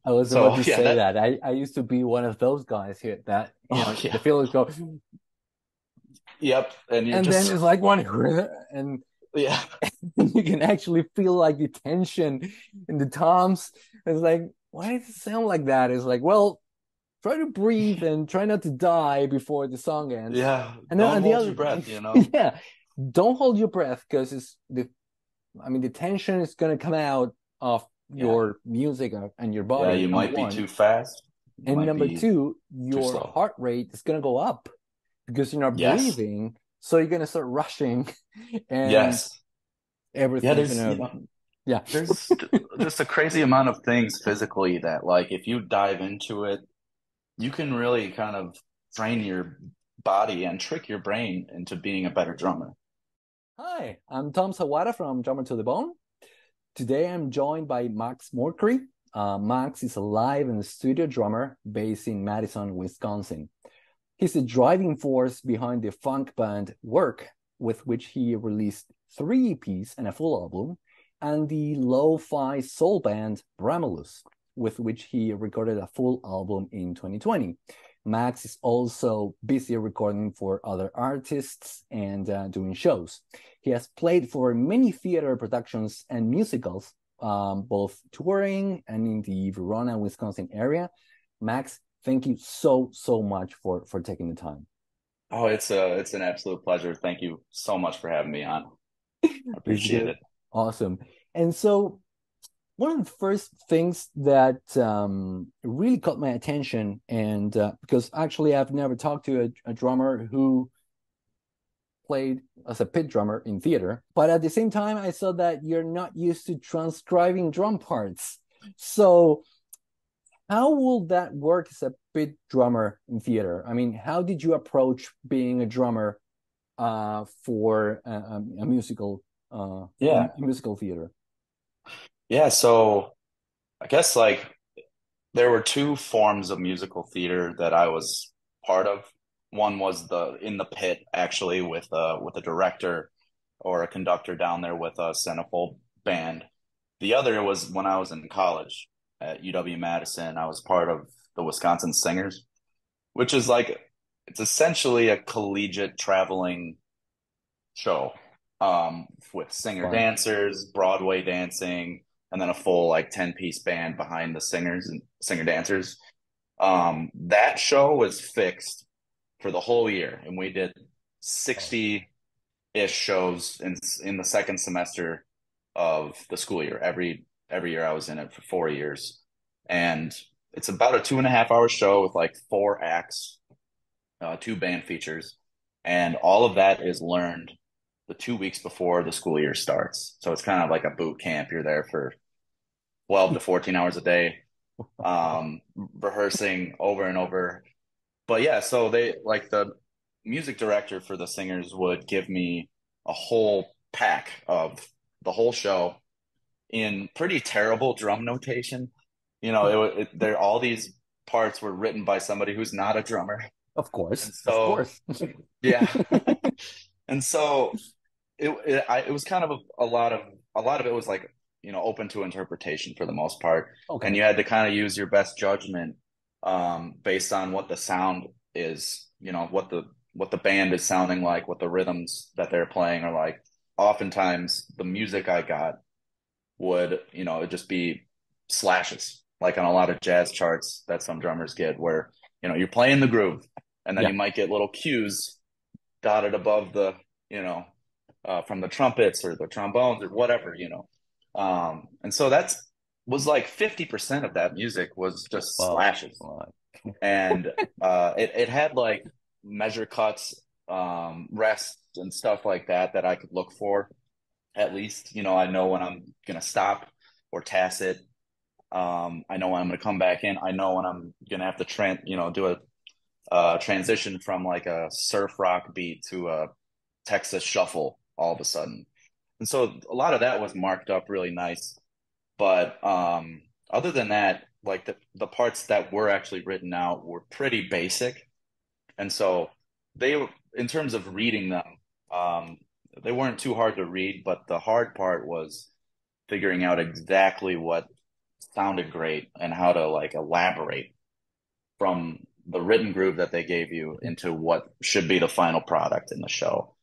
I was about So to yeah, say that. I used to be one of those guys here that, oh the yeah, feelers go, yep. And you're and then just it's like one, and yeah, you can actually feel like the tension in the toms. It's like, why does it sound like that? It's like, well, try to breathe and try not to die before the song ends. yeah. And then Don't on the hold your other, breath, you know. yeah, don't hold your breath because I mean, the tension is going to come out of Yeah, your music and your yeah. body, You number might be one. too fast. You And might number be two, too your slow. heart rate is going to go up because you're not Yes, breathing. So you're going to start rushing and yes. Yeah, everything's there's, going to, yeah. there's just a crazy amount of things physically that, like, if you dive into it, you can really kind of train your body and trick your brain into being a better drummer. Hi, I'm Tom Sawada from Drummer to the Bone. Today I'm joined by Max Morkri. Max is a live and studio drummer based in Madison, Wisconsin. He's the driving force behind the funk band Wurk, with which he released 3 EPs and a full album, and the lo-fi soul band Brahmulus, with which he recorded a full album in 2020. Max is also busy recording for other artists and doing shows. He has played for many theater productions and musicals, both touring and in the Verona, Wisconsin area. Max, thank you so much for taking the time. Oh, it's an absolute pleasure. Thank you so much for having me on. I It's appreciate good. it. Awesome. And so one of the first things that really caught my attention, and because actually I've never talked to a drummer who played as a pit drummer in theater, but at the same time, I saw that you're not used to transcribing drum parts. So how will that work as a pit drummer in theater? I mean, how did you approach being a drummer for a musical Yeah. in musical theater? Yeah, so I guess like there were two forms of musical theater that I was part of. One was the in the pit actually with a director or a conductor down there with us and a full band. The other was when I was in college at UW-Madison. I was part of the Wisconsin Singers, which is like it's essentially a collegiate traveling show with singer Fun. dancers, Broadway dancing, and then a full like 10-piece band behind the singers and singer dancers. That show was fixed for the whole year, and we did Oh. 60-ish shows in the second semester of the school year. Every year I was in it for 4 years. And it's about a 2.5 hour show with like 4 acts, two band features, and all of that is learned the 2 weeks before the school year starts. So it's kind of like a boot camp. You're there for 12 to 14 hours a day, rehearsing over and over. But yeah, so they like the music director for the singers would give me a whole pack of the whole show in pretty terrible drum notation. You know, there all these parts were written by somebody who's not a drummer. Of course, And of so, course. yeah. And so it was kind of a lot of it was like, open to interpretation for the most part. And Okay. you had to kind of use your best judgment based on what the sound is, what the band is sounding like, what the rhythms that they're playing are like. Oftentimes the music I got would, it'd just be slashes, like on a lot of jazz charts that some drummers get, where, you're playing the groove and then Yeah. you might get little cues dotted above from the trumpets or the trombones or whatever. And so that's was like 50% of that music was just Wow. slashes. Wow. And it had like measure cuts, rests and stuff like that I could look for at least. I know when I'm gonna stop or tacit. I know when I'm gonna come back in. I know when I'm gonna have to do a transition from like a surf rock beat to a Texas shuffle all of a sudden. And so a lot of that was marked up really nice. But other than that, like the parts that were actually written out were pretty basic. And so in terms of reading them, um, they weren't too hard to read, but the hard part was figuring out exactly what sounded great and how to like elaborate from the written groove that they gave you into what should be the final product in the show.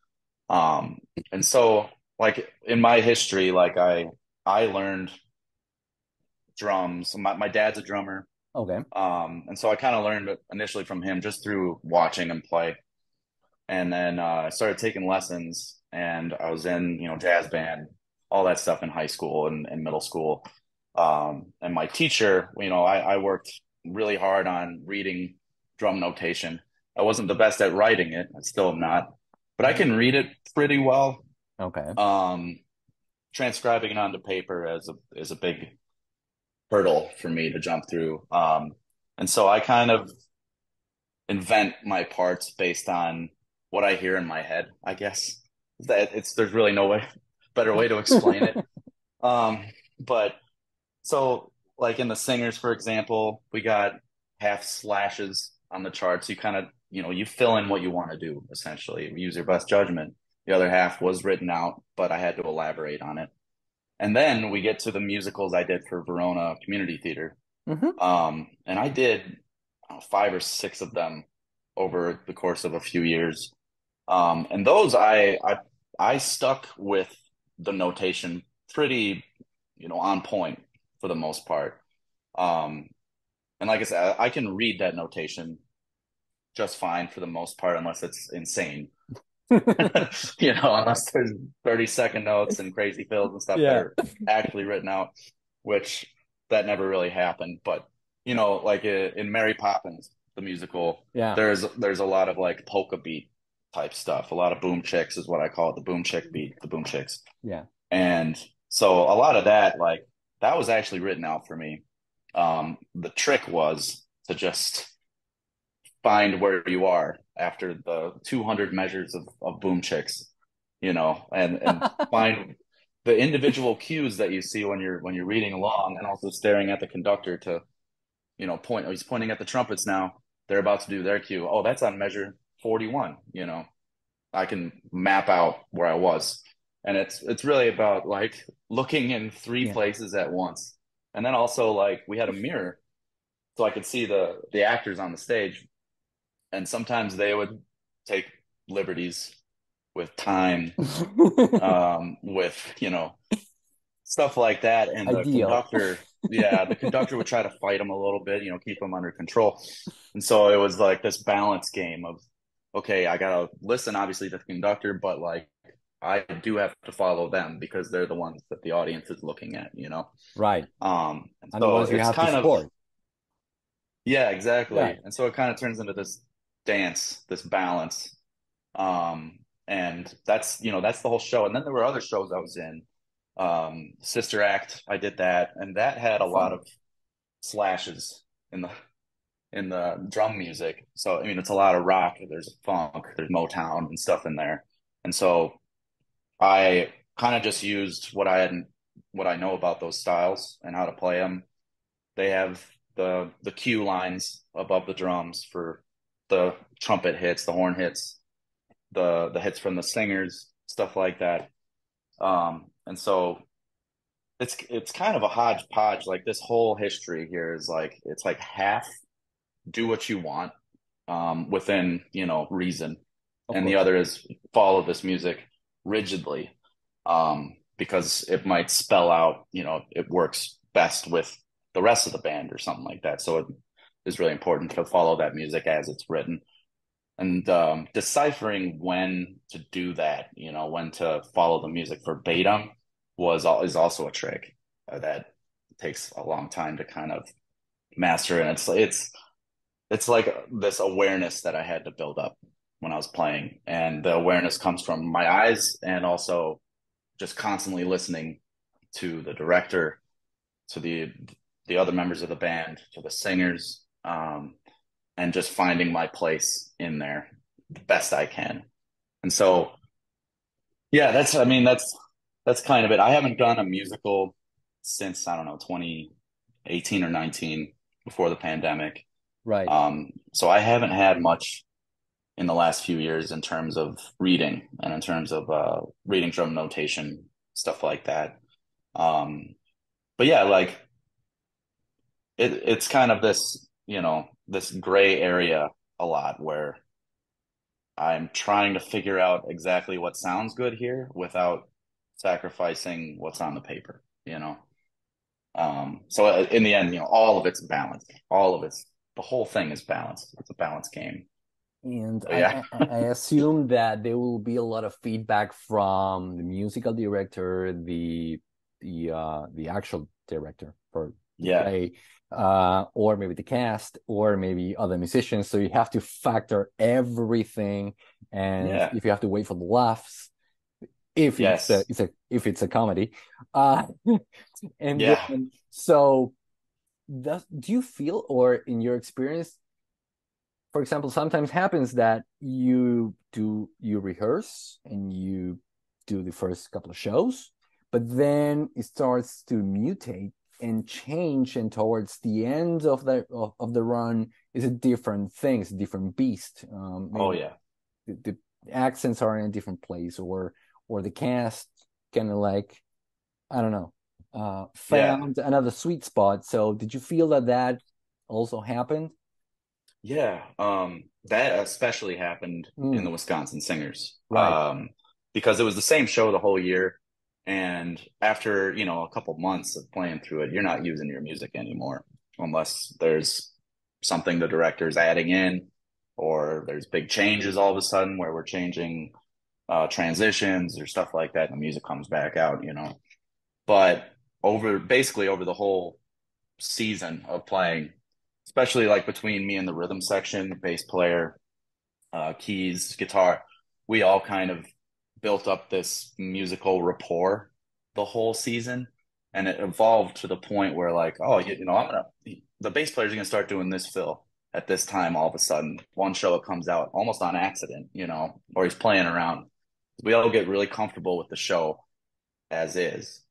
Um, and so like in my history, like I learned drums. My dad's a drummer. Okay. And so I kind of learned it initially from him just through watching him play. And then I started taking lessons and I was in, jazz band, all that stuff in high school and middle school. And my teacher, I worked really hard on reading drum notation. I wasn't the best at writing it. I still am not, but I can read it pretty well. Okay. Um, Transcribing it onto paper is a big hurdle for me to jump through. And so I kind of invent my parts based on what I hear in my head, I guess. There's really no better way to explain it. Um, but so like in the singers, for example, we got half slashes on the charts. You kind of, you fill in what you want to do, essentially. Use your best judgment. The other half was written out, but I had to elaborate on it. And then we get to the musicals I did for Verona Community Theater. Hmm. And I did 5 or 6 of them over the course of a few years. And those I stuck with the notation pretty, on point for the most part. Um, and like I said, I can read that notation just fine for the most part, unless it's insane. Unless there's 30-second notes and crazy fills and stuff that Yeah. are actually written out, which that never really happened. But like in Mary Poppins, the musical, Yeah. there's a lot of like polka beat type stuff. A lot of boom chicks is what I call it, the boom chick beat, the boom chicks. Yeah. And so a lot of that, like that was actually written out for me. The trick was to just find where you are after the 200 measures of boom chicks, and find the individual cues that you see when you're reading along, and also staring at the conductor to, point. Oh, he's pointing at the trumpets now. They're about to do their cue. Oh, that's on measure 41. I can map out where I was, and it's really about like looking in three Yeah. places at once, and then also like we had a mirror so I could see the actors on the stage, and sometimes they would take liberties with time, with stuff like that, and the Ideal. conductor, yeah, the conductor would try to fight them a little bit, keep them under control, and so it was like this balance game of, okay, I gotta listen obviously to the conductor, but like I do have to follow them because they're the ones that the audience is looking at. Right. And And the so ones you it's have to kind of, support. yeah, Yeah. exactly. And so it kind of turns into this dance, this balance. And that's the whole show. And then there were other shows I was in. Sister Act, I did that, and that had a lot Fun. of slashes in the drum music. So I mean, it's a lot of rock. There's funk, there's Motown and stuff in there. And so I kind of just used what I know about those styles and how to play them. They have the cue lines above the drums for the trumpet hits, the horn hits, the hits from the singers, stuff like that. And so it's kind of a hodgepodge. Like this whole history here is like it's like half do what you want, within reason, Of and the course. other is follow this music rigidly, because it might spell out, it works best with the rest of the band or something like that. So it is really important to follow that music as it's written, and deciphering when to do that, when to follow the music verbatim is also a trick that takes a long time to kind of master, and it's like this awareness that I had to build up when I was playing, and the awareness comes from my eyes and also just constantly listening to the director, to the other members of the band, to the singers, and just finding my place in there the best I can. And so, yeah, I mean, that's kind of it. I haven't done a musical since, I don't know, 2018 or 19, before the pandemic. Right. So I haven't had much in the last few years in terms of reading and in terms of reading drum notation, stuff like that. Um, but yeah, like it's kind of this, this gray area a lot where I'm trying to figure out exactly what sounds good here without sacrificing what's on the paper, you know. So in the end, all of it's balanced. The whole thing is balanced. It's a balanced game. And But yeah, I assume that there will be a lot of feedback from the musical director, the actual director for the yeah, play, or maybe the cast, or maybe other musicians. So you have to factor everything, and yeah, if you have to wait for the laughs, if yes, if it's a comedy, uh, and yeah, then so do you feel, or in your experience, for example, sometimes happens that you rehearse and you do the first couple of shows, but then it starts to mutate and change, and towards the end of of the run is a different thing, it's a different beast. oh Maybe yeah, the accents are in a different place, or the cast kind of like, I don't know, yeah, found another sweet spot. So did you feel that that also happened? yeah. That especially happened in Mm, the Wisconsin Singers, right. because it was the same show the whole year, and after a couple months of playing through it, you're not using your music anymore unless there's something the director's adding in, or there's big changes all of a sudden where we're changing transitions or stuff like that, and the music comes back out. But basically over the whole season of playing, especially like between me and the rhythm section, bass player, keys, guitar, we all kind of built up this musical rapport the whole season. And it evolved to the point where, like, oh, the bass player's gonna start doing this fill at this time all of a sudden. One show it comes out almost on accident, or he's playing around. We all get really comfortable with the show as is.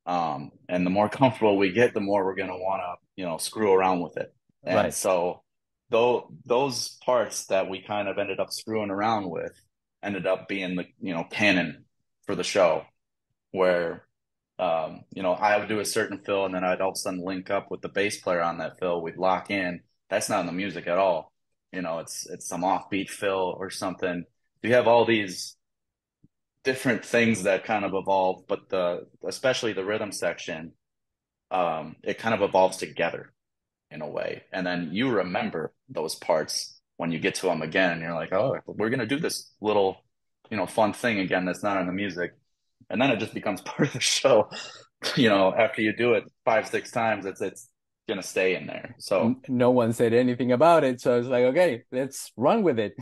And the more comfortable we get, the more we're going to want to, screw around with it. And Right. so, though those parts that we kind of ended up screwing around with ended up being the, canon for the show, where, I would do a certain fill and then I'd all of a sudden link up with the bass player on that fill. We'd lock in. That's not in the music at all. It's some offbeat fill or something. You have all these different things that kind of evolve, but especially the rhythm section, it kind of evolves together in a way. And then you remember those parts when you get to them again, and you're like, oh, we're gonna do this little, fun thing again that's not in the music. And then it just becomes part of the show. After you do it 5, 6 times, it's gonna stay in there. So No one said anything about it, so it's like, okay, let's run with it.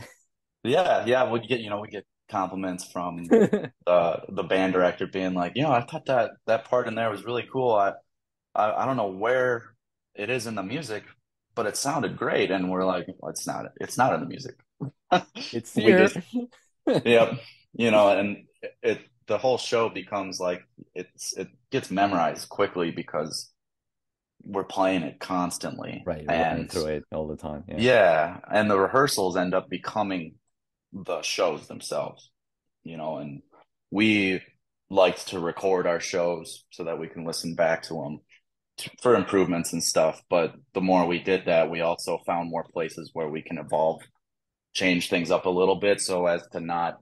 yeah, yeah, we get compliments from the band director being like, I thought that part in there was really cool. I don't know where it is in the music, but it sounded great. And we're like, well, it's not in the music. It's We here. just, yep, and the whole show becomes like it gets memorized quickly because we're playing it constantly. Right, running And through it all the time. Yeah. yeah, and the rehearsals end up becoming the shows themselves, and we liked to record our shows so that we can listen back to them for improvements and stuff. But the more we did that, we also found more places where we can evolve, change things up a little bit so as to not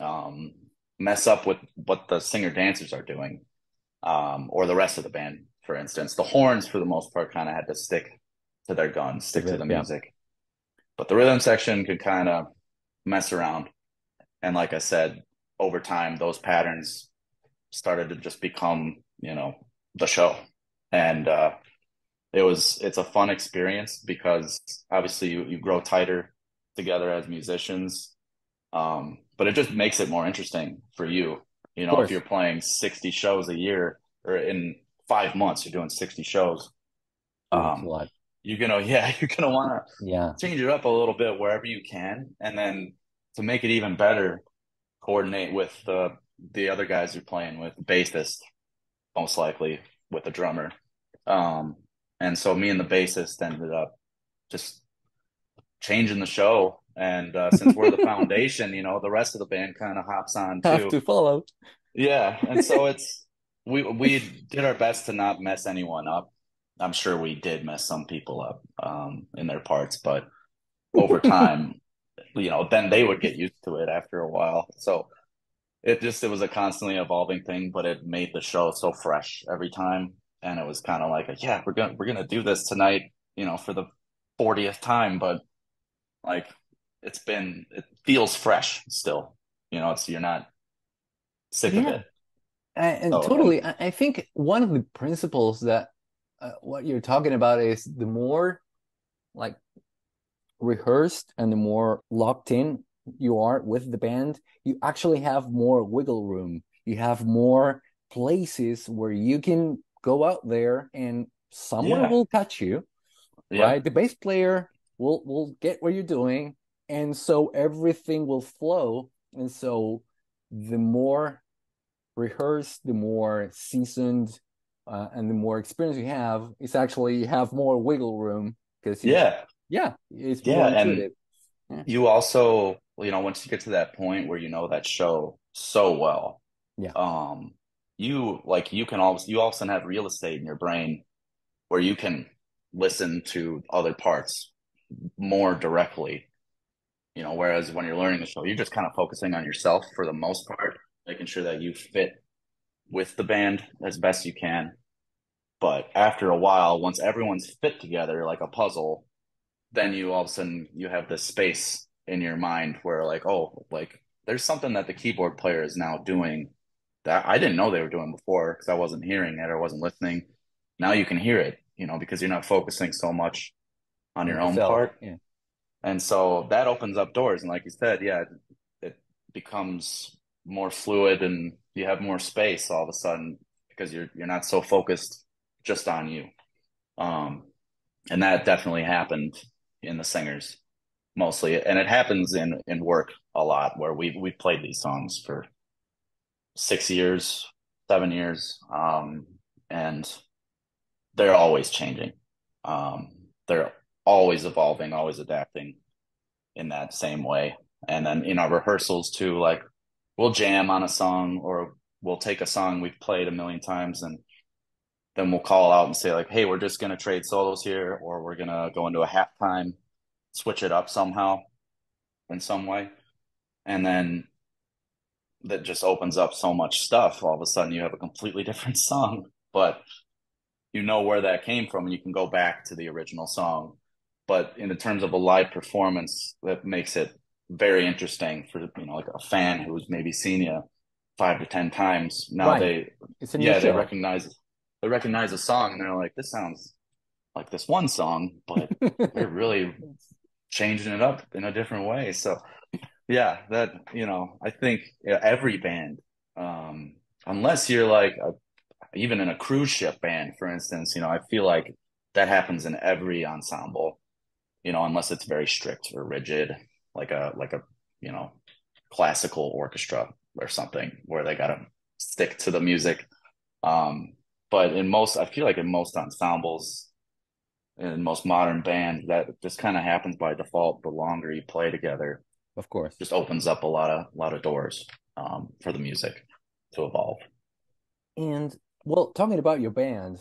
um, mess up with what the singer dancers are doing, or the rest of the band. For instance, the horns, for the most part, kind of had to stick to their guns, stick to the Yeah. music. But the rhythm section could kind of mess around. And like I said, over time, those patterns started to just become, the show. And it's a fun experience because obviously you grow tighter together as musicians. But it just makes it more interesting for you. Of If you're course. playing 60 shows a year, or in 5 months, you're doing 60 shows. Ooh, it's a Um, lot. yeah, you're gonna want Yeah. to change it up a little bit wherever you can, and then to make it even better, coordinate with the other guys you're playing with, the bassist, most likely with the drummer. Um, and so me and the bassist ended up just changing the show. And since we're the foundation, the rest of the band kind of hops on Have too. to follow. Yeah, and so we did our best to not mess anyone up. I'm sure we did mess some people up in their parts, but over time, then they would get used to it after a while. So it was a constantly evolving thing, but it made the show so fresh every time. And it was kind of like, yeah, we're gonna do this tonight, for the 40th time, but like it feels fresh still. It's you're not sick of Yeah, it. and So and totally. I think one of the principles that what you're talking about is the more like rehearsed and the more locked in you are with the band, you actually have more wiggle room. You have more places where you can go out there and someone yeah, will catch you, right? yep, The bass player will get what you're doing, and so everything will flow. And so the more rehearsed, the more seasoned, and the more experience you have, it's actually you have more wiggle room because you, yeah, yeah, it's yeah. more And intuitive. Yeah, you also, once you get to that point where you know that show so well, yeah, um, you all of a sudden have real estate in your brain where you can listen to other parts more directly. Whereas when you're learning the show, you're just kind of focusing on yourself for the most part, making sure that you fit with the band as best you can. But after a while, once everyone's fit together like a puzzle, then you all of a sudden you have this space in your mind where like, oh, like there's something that the keyboard player is now doing that I didn't know they were doing before because I wasn't hearing it or wasn't listening. Now you can hear it, because you're not focusing so much on on your own yourself. part. Yeah, And so that opens up doors. And like you said, yeah, it becomes more fluid and you have more space all of a sudden because you're not so focused just on you. Um, and that definitely happened in the singers mostly, and it happens in Wurk a lot where we've played these songs for 6 years, 7 years, and they're always changing. They're always evolving, always adapting in that same way. And then in our rehearsals too, like we'll jam on a song or we'll take a song we've played a million times and then we'll call out and say like, hey, we're just gonna trade solos here, or we're gonna go into a halftime, switch it up somehow in some way. And then that just opens up so much stuff. All of a sudden you have a completely different song, but you know where that came from and you can go back to the original song. But in the terms of a live performance, that makes it very interesting for like a fan who's maybe seen you 5 to 10 times. Now right. they, It's a new yeah, show. they recognize a song and they're like, this sounds like this one song, but they're really changing it up in a different way. So yeah, that I think every band, um, unless you're like even in a cruise ship band, for instance, I feel like that happens in every ensemble, unless it's very strict or rigid, like a you know classical orchestra or something where they gotta stick to the music. Um, but I feel like in most ensembles, in most modern bands, that just kind of happens by default. The longer you play together, Of course. just opens up a lot of doors for the music to evolve. And well, talking about your band,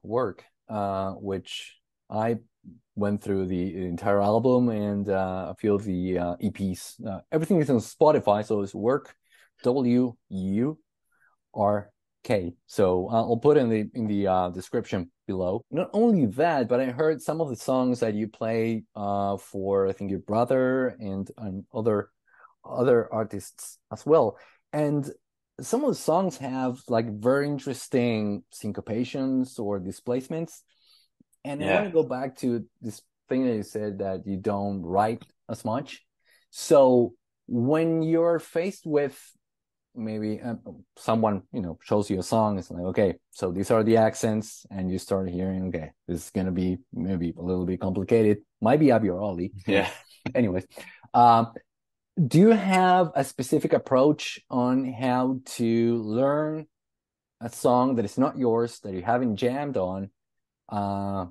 Work, which I went through the entire album and a few of the EPs. Everything is on Spotify, so it's Work, WURK. So I'll put in the description below. Not only that, but I heard some of the songs that you play for I think your brother and other artists as well. And some of the songs have like very interesting syncopations or displacements. And I want to Yeah, go back to this thing that you said that you don't write as much. So when you're faced with maybe someone, shows you a song, it's like, okay, so these are the accents, and you start hearing, okay, this is gonna be maybe a little bit complicated, might be up your alley. yeah. Anyways, um, do you have a specific approach on how to learn a song that is not yours, that you haven't jammed on, uh,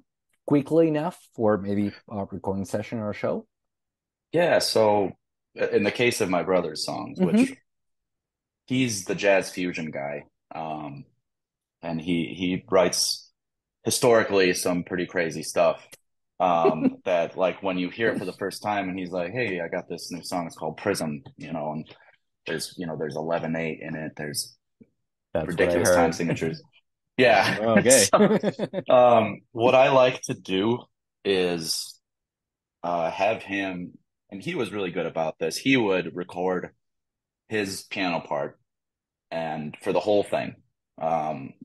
quickly enough for maybe a recording session or a show? Yeah, so in the case of my brother's songs, which Mm-hmm. he's the jazz fusion guy, and he writes. historically some pretty crazy stuff. That like when you hear it for the first time and he's like, "Hey, I got this new song. It's called Prism," and there's 11/8 in it. There's That's what I ridiculous time heard. signatures. Yeah. Okay. So, what I like to do is have him, and he was really good about this. He would record his piano part and for the whole thing,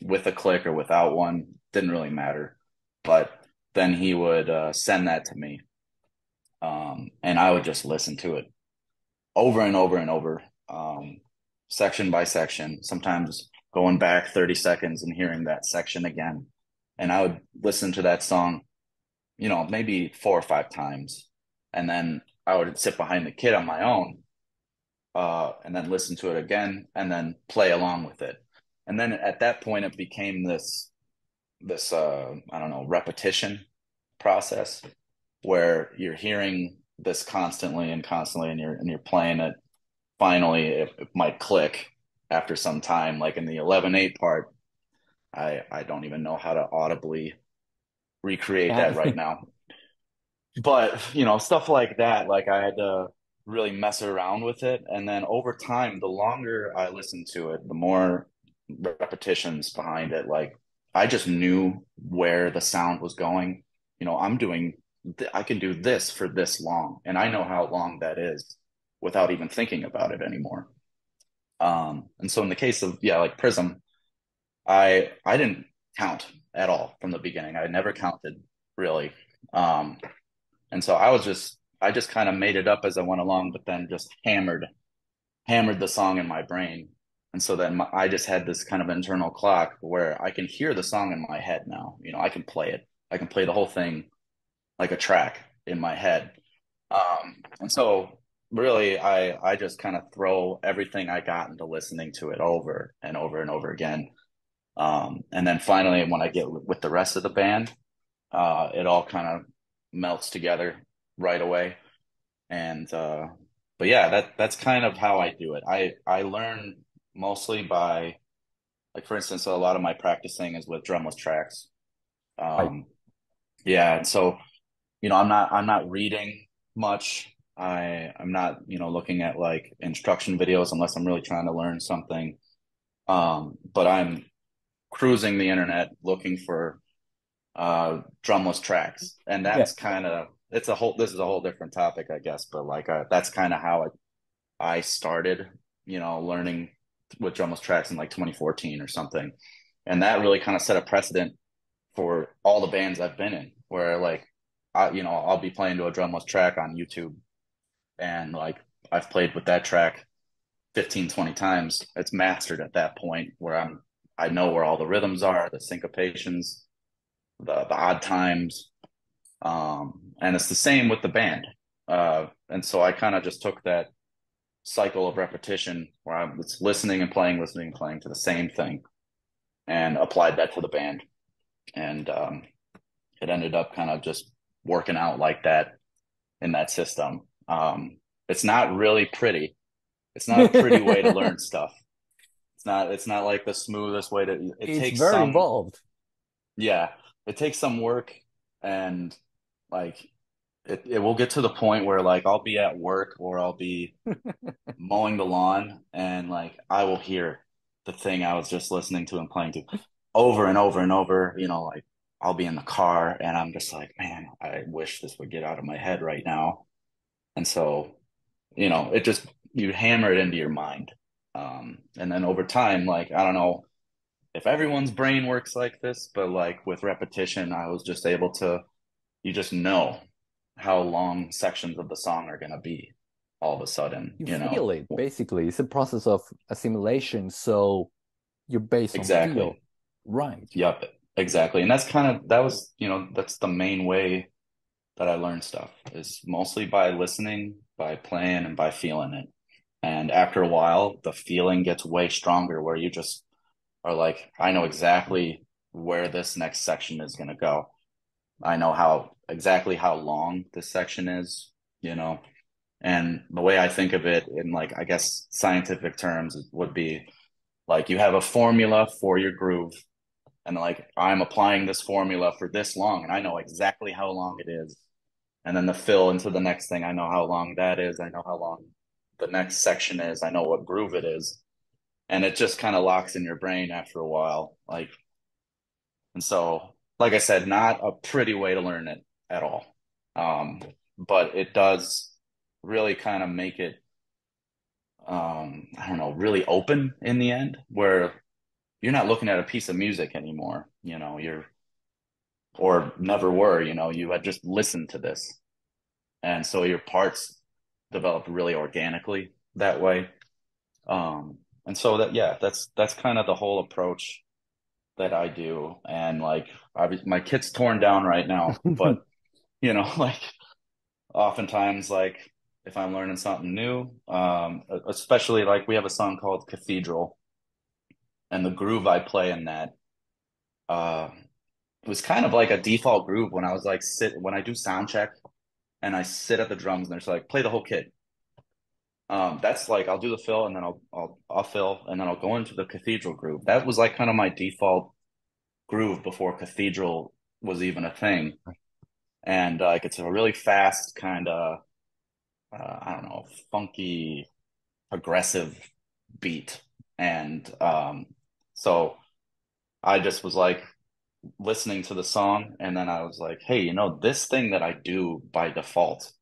with a click or without one, didn't really matter. But then he would send that to me, and I would just listen to it over and over and over, section by section, sometimes going back 30 seconds and hearing that section again. And I would listen to that song, maybe 4 or 5 times. And then I would sit behind the kid on my own, and then listen to it again and then play along with it. And then at that point, it became this I don't know, repetition process where you're hearing this constantly and constantly, and you're playing it. Finally, it might click after some time. Like in the 11/8 part, I don't even know how to audibly recreate that right now. But stuff like that, like I had to really mess around with it. And then over time, the longer I listened to it, the more repetitions behind it. Like I just knew where the sound was going. I can do this for this long, and I know how long that is without even thinking about it anymore. And so in the case of, yeah, like Prism, I didn't count at all from the beginning. I never counted really. Um, and so I just kind of made it up as I went along, but then just hammered the song in my brain. And so then I just had this kind of internal clock where I can hear the song in my head now. I can play it. I can play the whole thing like a track in my head. And so really I just kind of throw everything I got into listening to it over and over and over again. And then finally, when I get with the rest of the band, it all kind of melts together right away. And but yeah, that's kind of how I do it. I learn mostly by, like, for instance, a lot of my practicing is with drumless tracks. Right. Um, yeah, and so I'm not reading much. I'm not looking at like instruction videos unless I'm really trying to learn something. But I'm cruising the internet looking for drumless tracks, and Yeah. that's kind of it's a whole this is a whole different topic, I guess, but like that's kind of how I started learning with drumless tracks in like 2014 or something, and that really kind of set a precedent for all the bands I've been in, where like I'll be playing to a drumless track on YouTube, and like I've played with that track 15, 20 times. It's mastered at that point where I know where all the rhythms are, the syncopations, the odd times. And it's the same with the band. And so I kind of just took that cycle of repetition where I was listening and playing to the same thing, and applied that to the band. And it ended up kind of just working out like that in that system. It's not really pretty. It's not a pretty way to learn stuff. It's not like the smoothest way to, it It's takes very some, involved. yeah, it takes some work. And like it will get to the point where like I'll be at work or I'll be mowing the lawn, and like I will hear the thing I was just listening to and playing to over and over and over. Like I'll be in the car and I'm just like, man, I wish this would get out of my head right now. And so, it just, you hammer it into your mind. And then over time, like, I don't know if everyone's brain works like this, but like with repetition, I was just able to, you just know how long sections of the song are going to be all of a sudden, You feel it, basically. It's a process of assimilation. So you're based on feel. Exactly. Right. Yep. Exactly. And that's kind of, that was, that's the main way that I learn stuff, is mostly by listening, by playing, and by feeling it. And after a while, the feeling gets way stronger where you just are like, I know exactly where this next section is going to go. I know exactly how long this section is, you know. And the way I think of it in, like, I guess scientific terms would be like you have a formula for your groove, and like I'm applying this formula for this long and I know exactly how long it is. And then the fill into the next thing, I know how long that is. I know how long the next section is. I know what groove it is. And it just kind of locks in your brain after a while. Like, and so, like I said, not a pretty way to learn it at all. Um, but it does really kind of make it, I don't know, really open in the end, where you're not looking at a piece of music anymore. Or never were, you had just listened to this. And so your parts develop really organically that way. And so yeah, that's kind of the whole approach that I do. And like, my kit's torn down right now, but like oftentimes, like if I'm learning something new, especially like we have a song called Cathedral, and the groove I play in that, uh, it was kind of like a default groove when I was like when I do sound check and I sit at the drums and there's like play the whole kit. That's like I'll do the fill and then I'll fill and then I'll go into the cathedral groove. That was like kind of my default groove before cathedral was even a thing. And like it's a really fast kind of I don't know, funky, aggressive beat. And so I just was like listening to the song and then I was like, hey, this thing that I do by default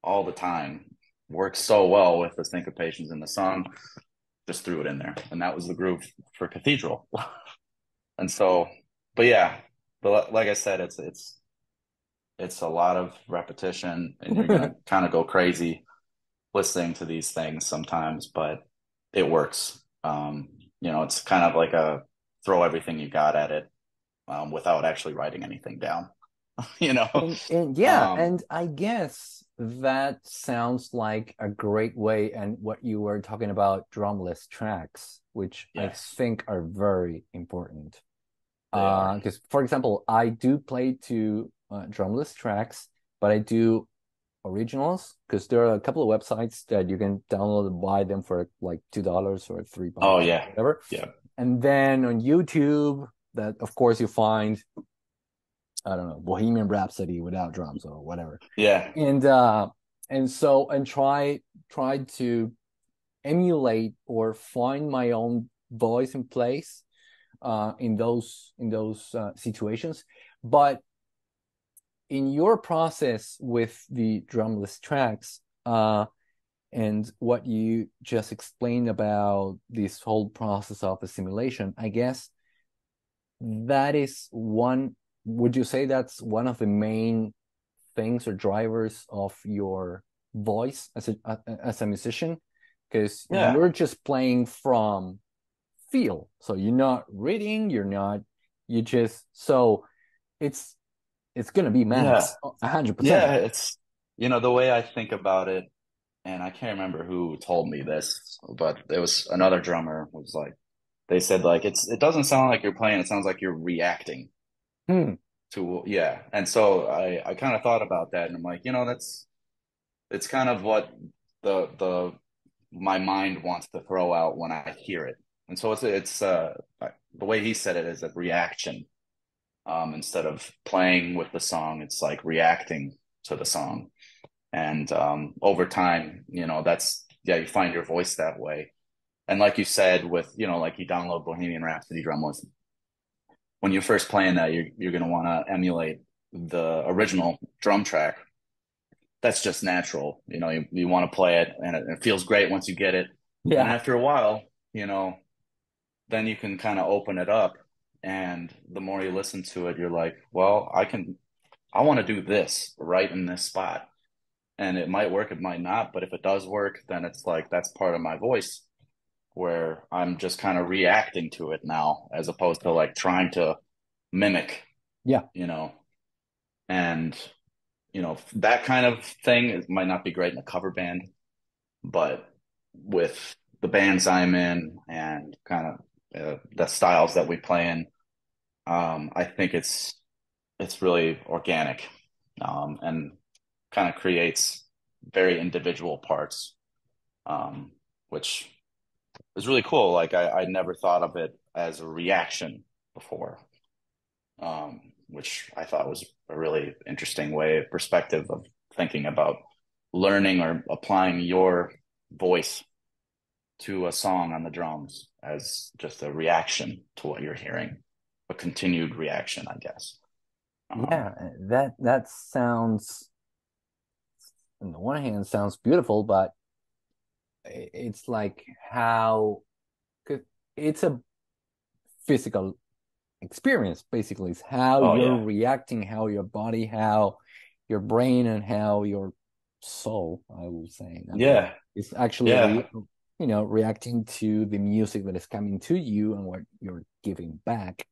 all the time works so well with the syncopations in the song. Just threw it in there, and that was the groove for Cathedral. And so, but yeah, but like I said, it's a lot of repetition, and you're gonna kind of go crazy listening to these things sometimes, but it works. It's kind of like a throw everything you got at it, without actually writing anything down. you know, And yeah, um, and I guess that sounds like a great way. And what you were talking about, drumless tracks, which I yes, think are very important. they are. Because for example, I do play to drumless tracks, but I do originals because there are a couple of websites that you can download and buy them for like $2 or Oh $3, yeah, whatever. yeah, And then on YouTube, that of course you find, I don't know, Bohemian Rhapsody without drums or whatever. yeah, And try to emulate or find my own voice and place in those situations. But in your process with the drumless tracks, and what you just explained about this whole process of assimilation, I guess that is one. Would you say that's one of the main things or drivers of your voice as a musician? Because yeah, you're just playing from feel, so you're not reading, you just so it's it's gonna be yeah, Max 100%. yeah. It's the way I think about it, and I can't remember who told me this, but it was another drummer was like they said like it doesn't sound like you're playing, it sounds like you're reacting Hmm. to yeah. And so I kind of thought about that, and I'm like, that's it's kind of what the my mind wants to throw out when I hear it. And so it's the way he said it is a reaction. Instead of playing with the song, it's like reacting to the song. And over time, that's yeah, you find your voice that way. And like you said, with like you download Bohemian Rhapsody drumless, when you're first playing that, you're gonna want to emulate the original drum track. That's just natural. You want to play it, and it feels great once you get it. And Yeah. after a while, then you can kind of open it up, and the more you listen to it, you're like, well, I want to do this right in this spot. And it might work, it might not, but if it does work, then it's like that's part of my voice where I'm just kind of reacting to it now as opposed to like trying to mimic, Yeah. you know. And that kind of thing might not be great in a cover band, but with the bands I'm in and kind of the styles that we play in, I think it's really organic, and kind of creates very individual parts, um, which is really cool. Like I never thought of it as a reaction before. which I thought was a really interesting perspective of thinking about learning or applying your voice to a song on the drums as just a reaction to what you're hearing, a continued reaction, I guess. Um, Yeah, that sounds, on the one hand, sounds beautiful, but it's like how 'cause it's a physical experience, basically. It's how oh you're yeah, reacting, how your body, how your brain, and how your soul, I will say, I mean, yeah, is actually yeah. reacting to the music that is coming to you and what you're giving back.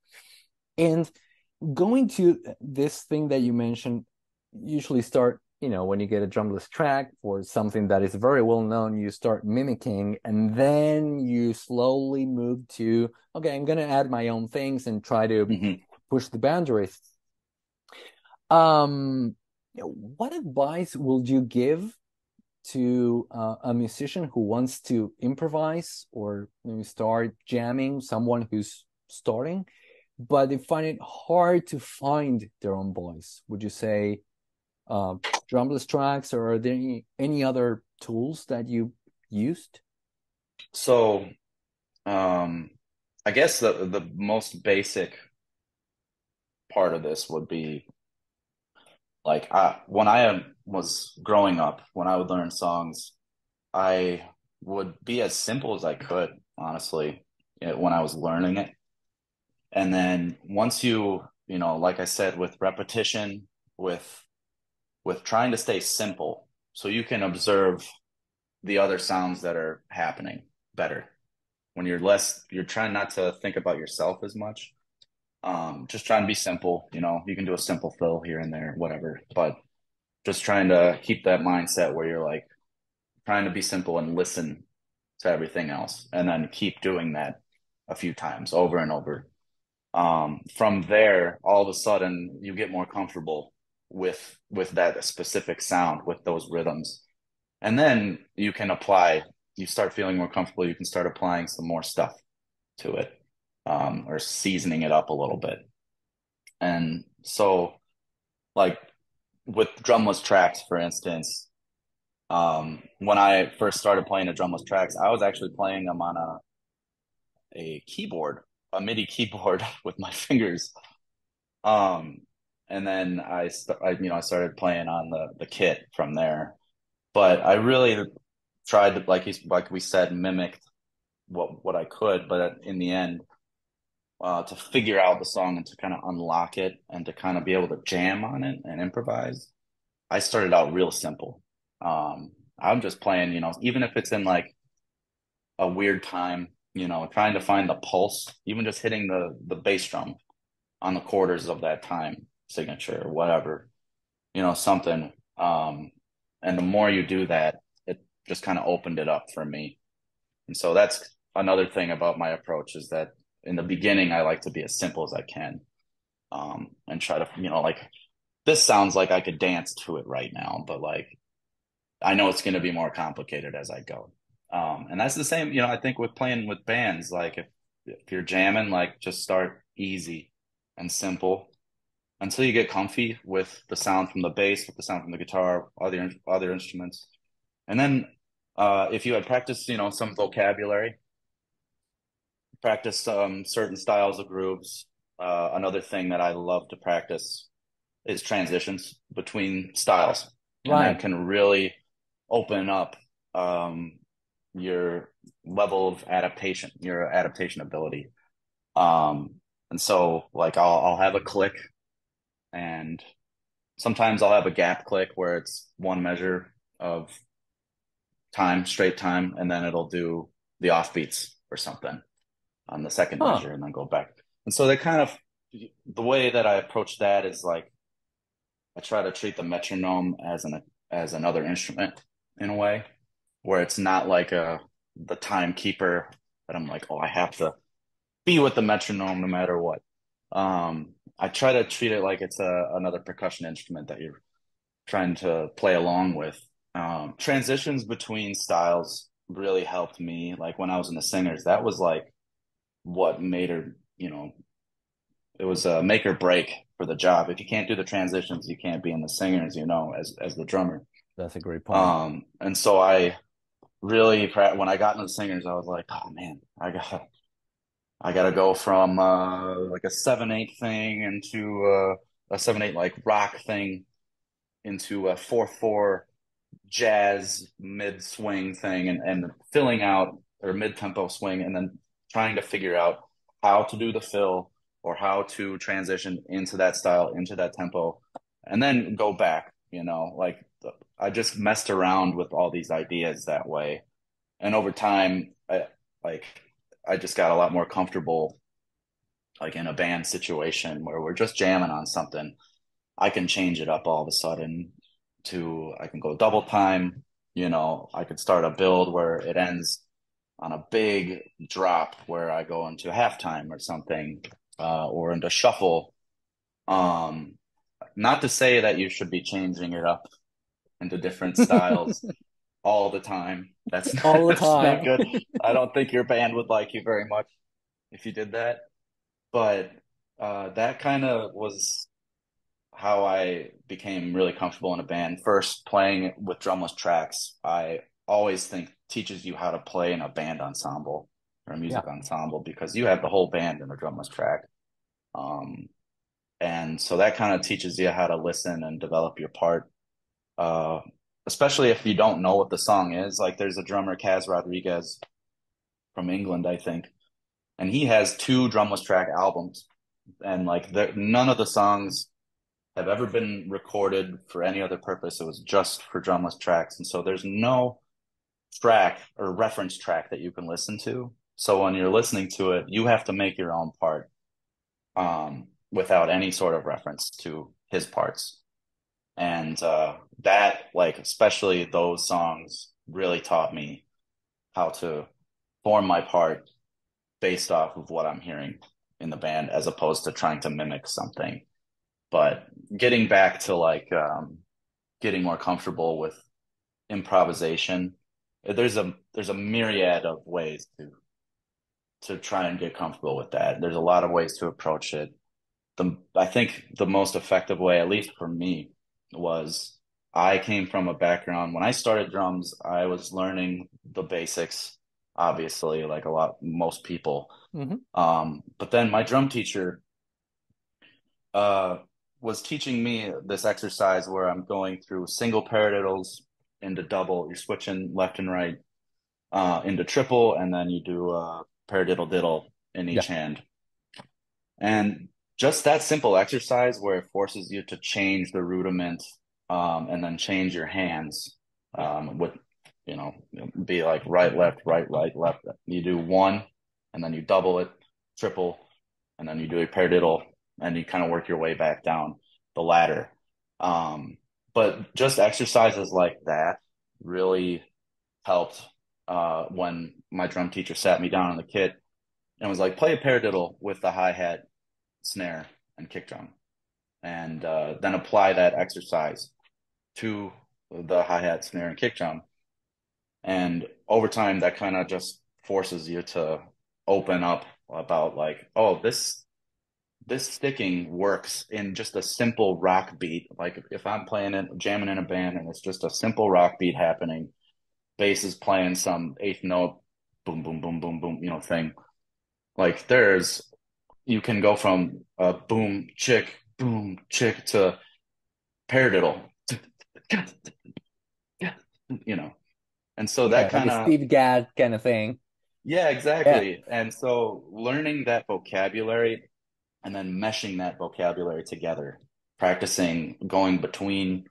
And going to this thing that you mentioned, usually start, when you get a drumless track or something that is very well known, you start mimicking, and then you slowly move to, okay, I'm going to add my own things and try to Hmm. push the boundaries. Um, what advice would you give to a musician who wants to improvise or maybe start jamming, someone who's starting, but they find it hard to find their own voice? Would you say uh, drumless tracks, or are there any other tools that you used? So, um, I guess the most basic part of this would be like when I was growing up, when I would learn songs, I would be as simple as I could, honestly, when I was learning it. And then once like I said, with repetition, with trying to stay simple, so you can observe the other sounds that are happening better. When you're trying not to think about yourself as much. Just trying to be simple. You can do a simple fill here and there, whatever, but just trying to keep that mindset where you're like trying to be simple and listen to everything else, and then keep doing that a few times over and over. From there, all of a sudden, you get more comfortable with that specific sound, with those rhythms, and then you can apply. You start feeling more comfortable. You can start applying some more stuff to it, or seasoning it up a little bit. And so, like with drumless tracks, for instance, when I first started playing the drumless tracks, I was actually playing them on a keyboard, a MIDI keyboard with my fingers. Um, and then I started playing on the kit from there. But I really tried to, like we said, mimic what I could. But in the end, to figure out the song and to kind of unlock it and to kind of be able to jam on it and improvise, I started out real simple. I'm just playing, even if it's in like a weird time, trying to find the pulse, even just hitting the bass drum on the quarters of that time signature or whatever, something. And the more you do that, it just kind of opened it up for me. And so that's another thing about my approach, is that in the beginning, I like to be as simple as I can, and try to, like, this sounds like I could dance to it right now, but like I know it's going to be more complicated as I go. And that's the same, I think with playing with bands, like if you're jamming, like just start easy and simple until you get comfy with the sound from the bass, with the sound from the guitar, other instruments. And then if you had practiced, some vocabulary, practice certain styles of grooves. Another thing that I love to practice is transitions between styles, and that Right. can really open up your level of adaptation, your adaptation ability. Um, and so, like, I'll have a click, and sometimes I'll have a gap click where it's one measure of time, straight time, and then it'll do the offbeats or something on the second Huh. measure, and then go back. And so they kind of the way that I approach that is like I try to treat the metronome as another instrument in a way, where it's not like the timekeeper that I'm like, oh, I have to be with the metronome no matter what. I try to treat it like it's another percussion instrument that you're trying to play along with. Transitions between styles really helped me. Like when I was in the singers, that was like what made her, it was a make or break for the job. If you can't do the transitions, you can't be in the singers, as the drummer. That's a great point. And so I really, when I got into the singers, I was like, oh man, I gotta go from like a 7/8 thing into a 7/8 like rock thing into a 4/4 jazz mid swing thing, and filling out or mid tempo swing, and then trying to figure out how to do the fill or how to transition into that style, into that tempo, and then go back. Like I just messed around with all these ideas that way, and over time, like I just got a lot more comfortable, like in a band situation where we're just jamming on something. I can change it up all of a sudden to I can go double time. I could start a build where it ends on a big drop where I go into halftime or something, or into shuffle. Um, Not to say that you should be changing it up into different styles all the time. That's All not, the that's not time. good. I don't think your band would like you very much if you did that. But that kind of was how I became really comfortable in a band. First, playing with drumless tracks, I always think teaches you how to play in a band ensemble or a Yeah. music ensemble because you have the whole band in a drumless track. Um, and so that kind of teaches you how to listen and develop your part, uh, especially if you don't know what the song is. Like there's a drummer, Kaz Rodriguez from England, I think, and he has two drumless track albums. And like none of the songs have ever been recorded for any other purpose. It was just for drumless tracks. And so there's no track or reference track that you can listen to. So when you're listening to it, you have to make your own part, without any sort of reference to his parts. And that, like, especially those songs really taught me how to form my part based off of what I'm hearing in the band as opposed to trying to mimic something. But getting back to like getting more comfortable with improvisation, there's a myriad of ways to try and get comfortable with that. There's a lot of ways to approach it. I think the most effective way, at least for me, was I came from a background when I started drums, I was learning the basics, obviously, like most people. Hmm. But then my drum teacher uh, was teaching me this exercise where I'm going through single paradiddles into double. You're switching left and right, into triple, and then you do paradiddle diddle in each Yeah. hand. And just that simple exercise where it forces you to change the rudiment, and then change your hands, with, be like right, left, right, right, left. You do one, and then you double it, triple, and then you do a paradiddle, and you kind of work your way back down the ladder. Um, but just exercises like that really helped, when my drum teacher sat me down on the kit and was like, play a paradiddle with the hi-hat, snare, and kick drum, and then apply that exercise to the hi-hat, snare, and kick drum. And over time, that kind of just forces you to open up about like, oh, this sticking works in just a simple rock beat. Like if I'm playing it, jamming in a band, and it's just a simple rock beat happening, bass is playing some eighth note, boom, boom, boom, boom, boom, thing. Like you can go from a boom, chick to paradiddle, you know. And so that Yeah, like kind a of, Steve Gadd kind of thing. yeah, Yeah. exactly. And so learning that vocabulary and then meshing that vocabulary together, practicing going between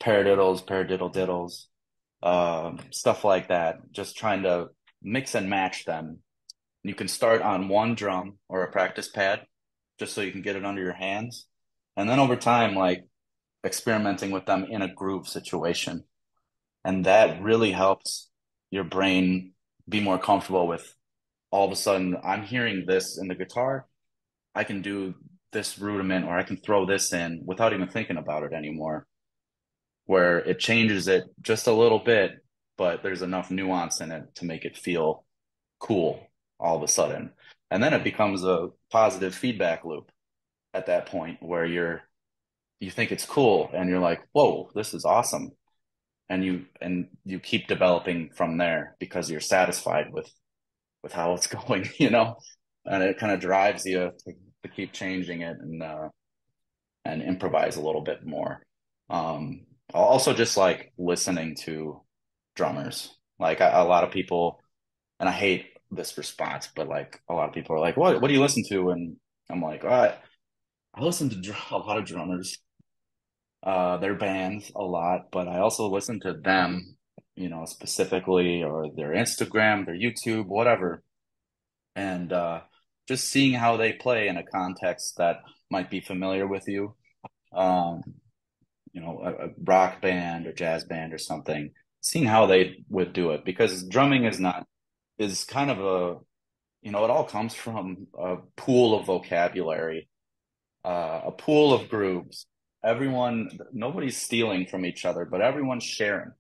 paradiddles, paradiddle diddles, stuff like that, just trying to mix and match them. You can start on one drum or a practice pad just so you can get it under your hands. And then over time, like experimenting with them in a groove situation. And that really helps your brain be more comfortable with all of a sudden, I'm hearing this in the guitar. I can do this rudiment or I can throw this in without even thinking about it anymore, where it changes it just a little bit, but there's enough nuance in it to make it feel cool all of a sudden. And then it becomes a positive feedback loop. at that point where you think it's cool and you're like, whoa, this is awesome. And you keep developing from there because you're satisfied with how it's going, and it kind of drives you to keep changing it and improvise a little bit more. Also just like listening to drummers. Like a lot of people, and I hate this response, but like a lot of people are like, what do you listen to? And I'm like, all right, I listen to a lot of drummers, their bands a lot, but I also listen to them, specifically, or their Instagram, their YouTube, whatever. And just seeing how they play in a context that might be familiar with you. Um, a rock band or jazz band or something, seeing how they would do it, because drumming is kind of it all comes from a pool of vocabulary, a pool of grooves. Nobody's stealing from each other, but everyone's sharing.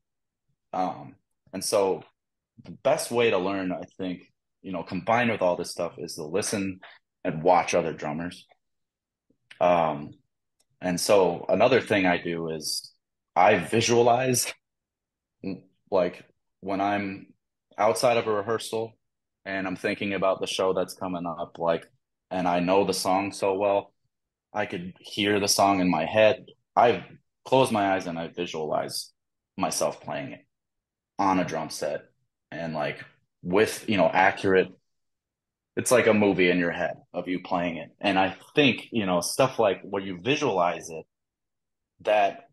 Um, and so the best way to learn, I think, combined with all this stuff, is to listen and watch other drummers. Um, and so another thing I do is I visualize, like, when I'm outside of a rehearsal and I'm thinking about the show that's coming up, like, and I know the song so well, I could hear the song in my head. I close my eyes and I visualize myself playing it on a drum set, and like with, accurate, it's like a movie in your head of you playing it. And I think, stuff like where you visualize it, that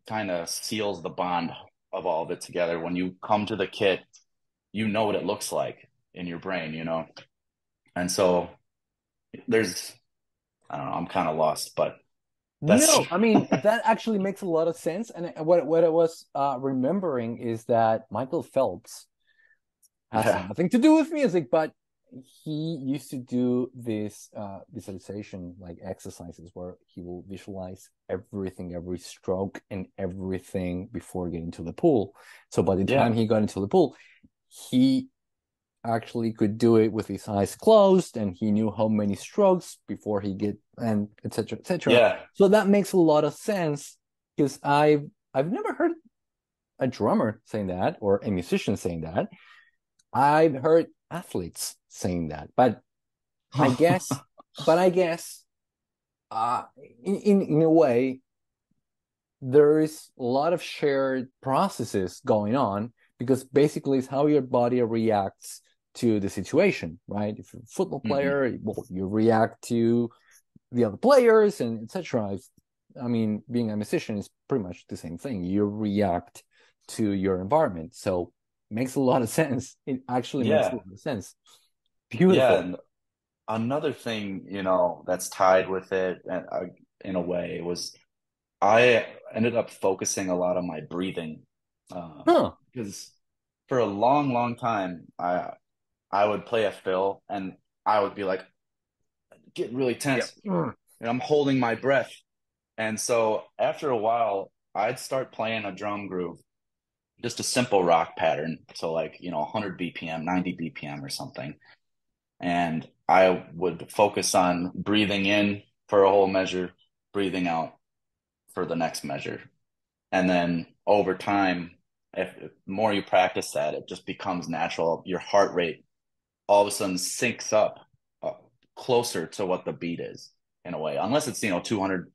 kind of seals the bond of all of it together. When you come to the kit, you know what it looks like in your brain. And so there's, I don't know, I'm kind of lost, but that's No, I mean that actually makes a lot of sense. And what I was remembering is that Michael Phelps has yeah, nothing to do with music, but he used to do this visualization like exercises where he will visualize everything, every stroke and everything before getting to the pool. So by the time yeah, he got into the pool, he actually could do it with his eyes closed, and he knew how many strokes before he get, and etc etc. yeah. So that makes a lot of sense, because I've never heard a drummer saying that or a musician saying that. I've heard athletes saying that, but I guess, but I guess, uh, in a way, there is a lot of shared processes going on, because basically it's how your body reacts to the situation, right? If you're a football hmm player, well, you react to the other players and etc. I mean, being a musician is pretty much the same thing. You react to your environment, so it makes a lot of sense. It actually makes a Yeah, lot of sense. yeah. Beautiful. And another thing, that's tied with it, and in a way, was I ended up focusing a lot on my breathing, Huh. because for a long, long time, I would play a fill and I would be like, get really Yep. tense, and I'm holding my breath. And so after a while, I'd start playing a drum groove, just a simple rock pattern, so like 100 BPM, 90 BPM or something, and I would focus on breathing in for a whole measure, breathing out for the next measure. And then over time, if the more you practice that, it just becomes natural. Your heart rate all of a sudden syncs up, uh, closer to what the beat is, in a way. Unless it's 200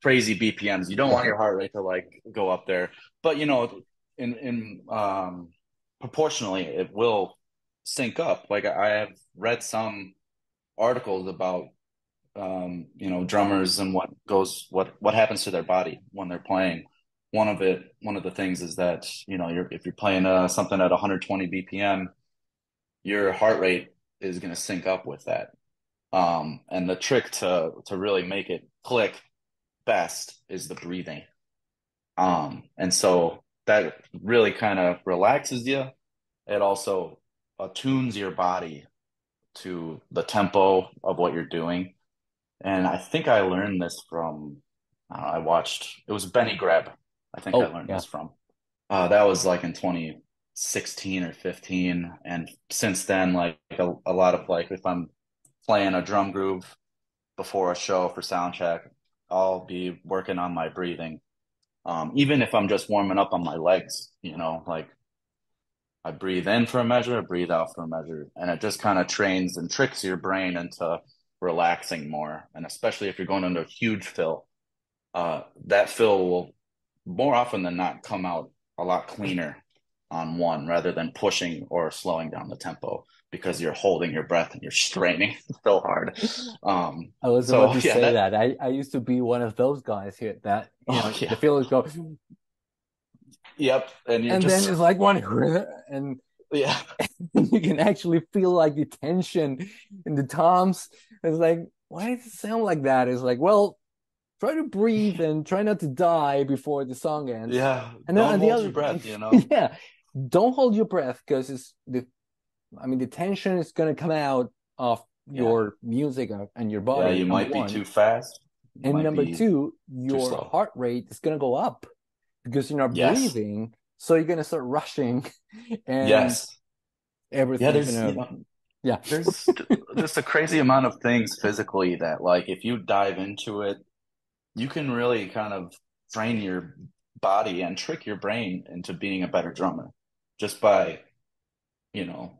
crazy BPMs, you don't want your heart rate to like go up there. But in proportionally, it will sync up. Like I have read some articles about drummers and what happens to their body when they're playing. One of the things is that if you're playing something at 120 BPM, your heart rate is going to sync up with that. And the trick to really make it click best is the breathing. And so that really kind of relaxes you. It also attunes your body to the tempo of what you're doing. And I think I learned this from, I watched, it was Benny Greb. I think I Oh, learned yeah. this from. That was like in 2016 or 15. And since then, like a lot of like, if I'm playing a drum groove, before a show for sound check, I'll be working on my breathing. Even if I'm just warming up on my legs, like I breathe in for a measure, I breathe out for a measure, and it just kind of trains and tricks your brain into relaxing more. And especially if you're going into a huge fill, that fill will more often than not come out a lot cleaner on one rather than pushing or slowing down the tempo because you're holding your breath and you're straining so hard. I was about So to yeah, say that. I used to be one of those guys here that, oh the yeah, feelings go, yep, and you're and then just it's like one, and yeah, you can actually feel like the tension in the toms. It's like, why does it sound like that? It's like, well, try to breathe and try not to die before the song ends. yeah. And then Don't on the hold other, your breath. yeah, don't hold your breath because the tension is gonna come out of Yeah, your music and your yeah. body, You number might be one. too fast. You And might number be two, too your slow. heart rate is gonna go up because you're not Yes, breathing. So you're gonna start rushing and yes. Yeah, everything's there's gonna, yeah. there's just a crazy amount of things physically that like if you dive into it, you can really kind of train your body and trick your brain into being a better drummer just by, you know,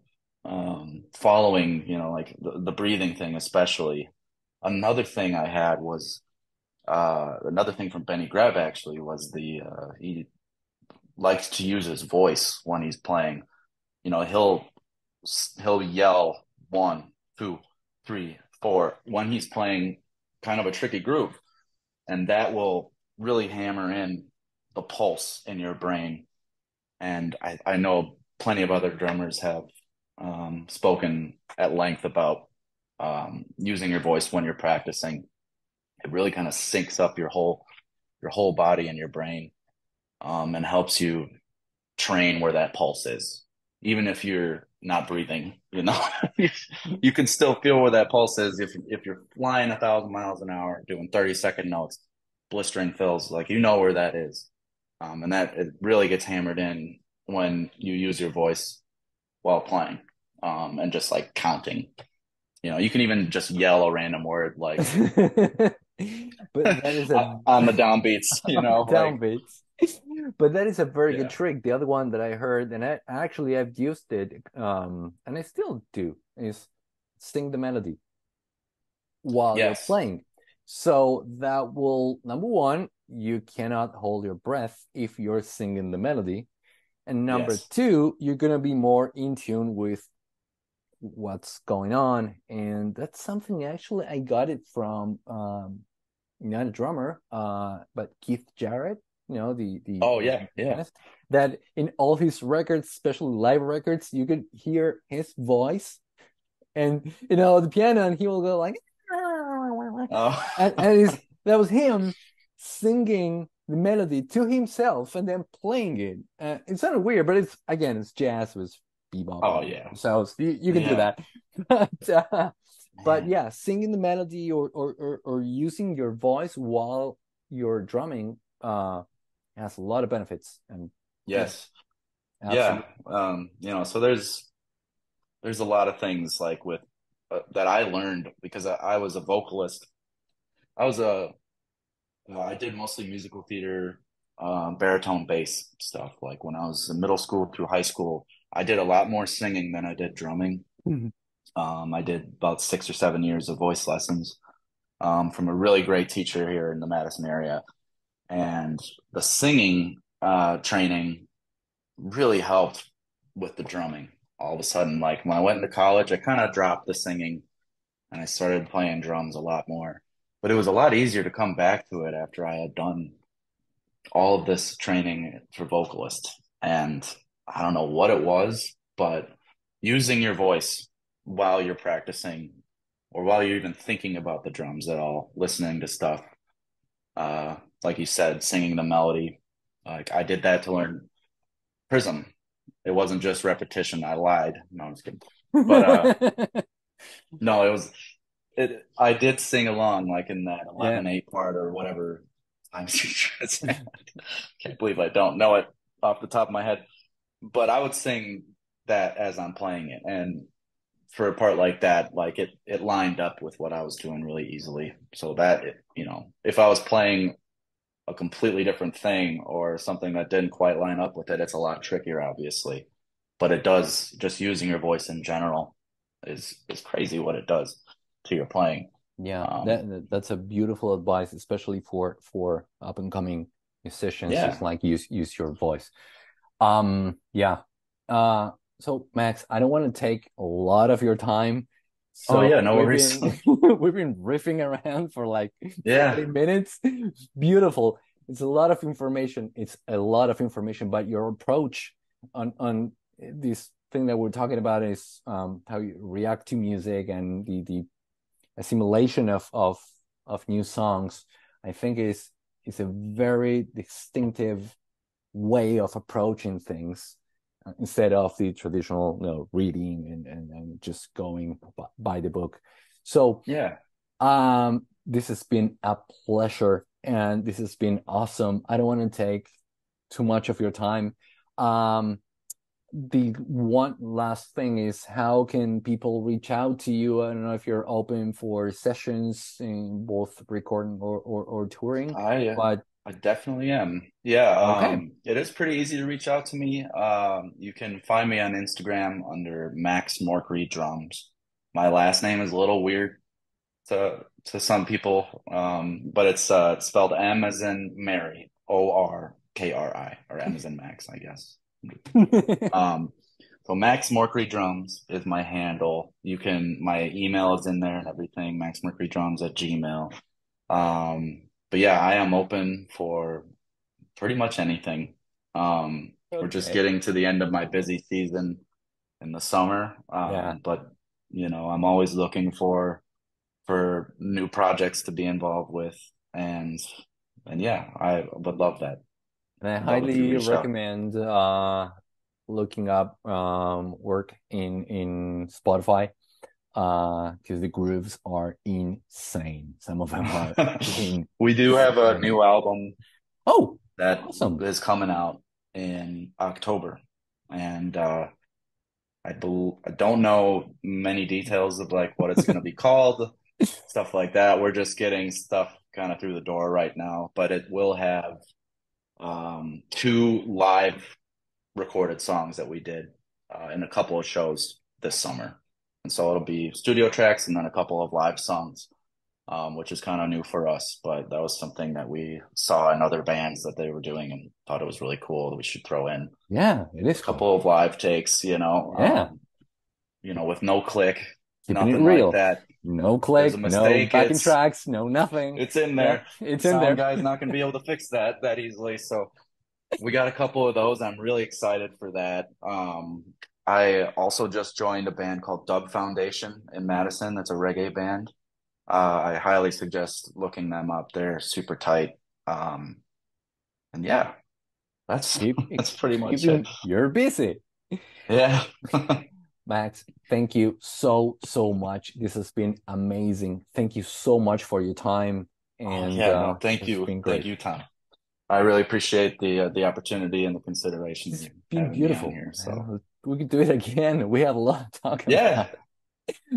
following, like the breathing thing, especially. Another thing I had was another thing from Benny Greb actually was he likes to use his voice when he's playing. He'll yell one, two, three, four when he's playing kind of a tricky groove, and that will really hammer in the pulse in your brain. And I know plenty of other drummers have spoken at length about using your voice when you're practicing. It really kind of syncs up your whole body and your brain, and helps you train where that pulse is. Even if you're not breathing, you can still feel where that pulse is if you're flying 1,000 miles an hour, doing 30-second notes, blistering fills, like where that is. And that it really gets hammered in when you use your voice while playing, and just like counting. You can even just yell a random word like But that is a on the downbeats, like downbeats. But that is a very good yeah, trick. The other one that I heard, and I've used it, and I still do, is sing the melody while you're yes, playing. So that will, number one, you cannot hold your breath if you're singing the melody. And number yes, two, you're gonna be more in tune with what's going on. And that's something actually I got it from not a drummer, but Keith Jarrett, oh the yeah, yeah. pianist, that in all his records, especially live records, you could hear his voice and the piano, and he will go like, Oh, and that was him singing the melody to himself and then playing it. It sounded weird, but it's jazz with bebop oh and yeah, so you can do yeah, that. But man. yeah, singing the melody or using your voice while you're drumming has a lot of benefits. And yeah, Yes, yeah. absolutely. So there's a lot of things like with that I learned because I was a vocalist. I was a I did mostly musical theater, baritone bass stuff. Like when I was in middle school through high school, I did a lot more singing than I did drumming. I did about 6 or 7 years of voice lessons, from a really great teacher here in the Madison area, and the singing training really helped with the drumming. All of a sudden, like when I went into college, I kind of dropped the singing and I started playing drums a lot more. But it was a lot easier to come back to it after I had done all of this training for vocalist. And I don't know what it was, but using your voice while you're practicing or while you're even thinking about the drums at all, listening to stuff, like you said, singing the melody. Like I did that to learn Prism. It wasn't just repetition. I lied. No, I'm just kidding. But no, I did sing along like in that Yeah. 11/8 part or whatever time signature it's in. Can't believe I don't know it off the top of my head. But I would sing that as I'm playing it. And for a part like that, like it lined up with what I was doing really easily. So that if I was playing a completely different thing or something that didn't quite line up with it, it's a lot trickier, obviously. But it does, just using your voice in general is crazy what it does to your playing. Yeah, Um, that's a beautiful advice, especially for up and coming musicians. Just yeah. like use your voice. Yeah. So Max, I don't want to take a lot of your time. Oh So yeah, no we've worries. been we've been riffing around for like Yeah. 40 minutes. It's beautiful. It's a lot of information. It's a lot of information, but your approach on this thing that we're talking about is how you react to music and the assimilation of new songs, I think is a very distinctive way of approaching things instead of the traditional, reading and just going by the book. So Yeah. this has been a pleasure and this has been awesome. I don't want to take too much of your time. Um, the one last thing is how can people reach out to you? I don't know if you're open for sessions in both recording or touring, I but I definitely am. Yeah, okay. it is pretty easy to reach out to me. You can find me on Instagram under Max Morkri Drums. My last name is a little weird to some people, but it's spelled M as in Mary, Orkri, or M as in Max, I guess. Um, so Max Morkri Drums is my handle. My email is in there and everything, maxmorkrydrums at Gmail. But yeah, I am open for pretty much anything. We're just Okay. getting to the end of my busy season in the summer. Yeah. But I'm always looking for new projects to be involved with, and yeah, I would love that. And I I'd love if you highly reached out. recommend looking up Wurk in Spotify because the grooves are insane. Some of them are We do have a insane. new album Oh, that awesome. is coming out in October, and I don't know many details of like what it's going to be called, stuff like that. We're just getting stuff kind of through the door right now, but it will have two live recorded songs that we did in a couple of shows this summer. And so it'll be studio tracks and then a couple of live songs, which is kind of new for us. But that was something that we saw in other bands that they were doing and thought it was really cool that we should throw in Yeah, it a is cool. couple of live takes, Yeah, with no click, keeping it nothing like real. that. No If there's a click, no mistake, backing tracks, no nothing. it's in Yeah, there. it's The in sound there. guy's not going to be able to fix that easily. So we got a couple of those. I'm really excited for that. I also just joined a band called Dub Foundation in Madison. That's a reggae band. I highly suggest looking them up. They're super tight. Um, and yeah, that's Keep that's pretty much it. keeping you're busy. Yeah. Max, thank you so much. This has been amazing. Thank you so much for your time, Oh and yeah, no, thank it's you, been thank great. you, Tom. I really appreciate the opportunity and the consideration of It's you been having me on beautiful. here. So And we could do it again. We have a lot to talk yeah, about.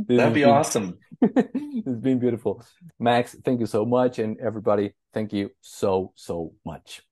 This that'd has be been awesome. it's been beautiful. Max, thank you so much, and everybody, thank you so much.